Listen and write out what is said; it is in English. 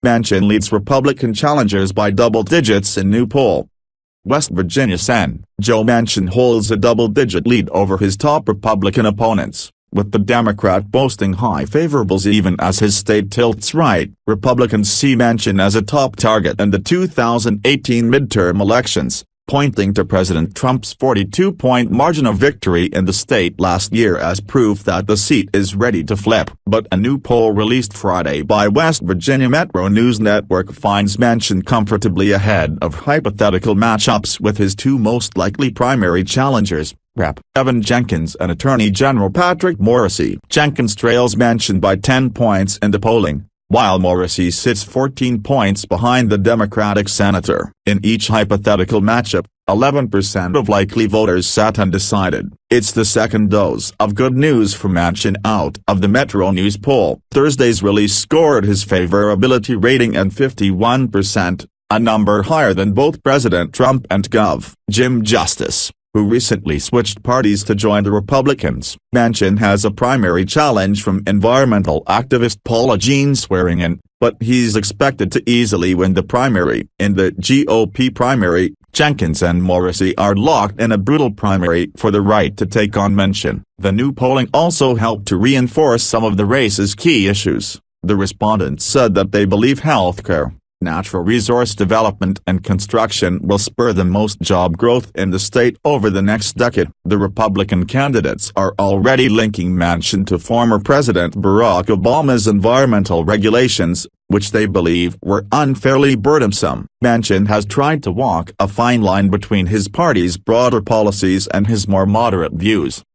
Manchin leads Republican challengers by double digits in new poll. West Virginia Sen, Joe Manchin holds a double-digit lead over his top Republican opponents, with the Democrat boasting high favorables even as his state tilts right. Republicans see Manchin as a top target in the 2018 midterm elections, pointing to President Trump's 42-point margin of victory in the state last year as proof that the seat is ready to flip. But a new poll released Friday by West Virginia Metro News Network finds Manchin comfortably ahead of hypothetical matchups with his two most likely primary challengers, Rep. Evan Jenkins and Attorney General Patrick Morrisey. Jenkins trails Manchin by 10 points in the polling, while Morrisey sits 14 points behind the Democratic senator. In each hypothetical matchup, 11% of likely voters sat undecided. It's the second dose of good news for Manchin out of the Metro News poll. Thursday's release scored his favorability rating at 51%, a number higher than both President Trump and Gov. Jim Justice, who recently switched parties to join the Republicans. Manchin has a primary challenge from environmental activist Paula Jean Swearingen, but he's expected to easily win the primary. In the GOP primary, Jenkins and Morrisey are locked in a brutal primary for the right to take on Manchin. The new polling also helped to reinforce some of the race's key issues. The respondents said that they believe healthcare, natural resource development and construction will spur the most job growth in the state over the next decade. The Republican candidates are already linking Manchin to former President Barack Obama's environmental regulations, which they believe were unfairly burdensome. Manchin has tried to walk a fine line between his party's broader policies and his more moderate views.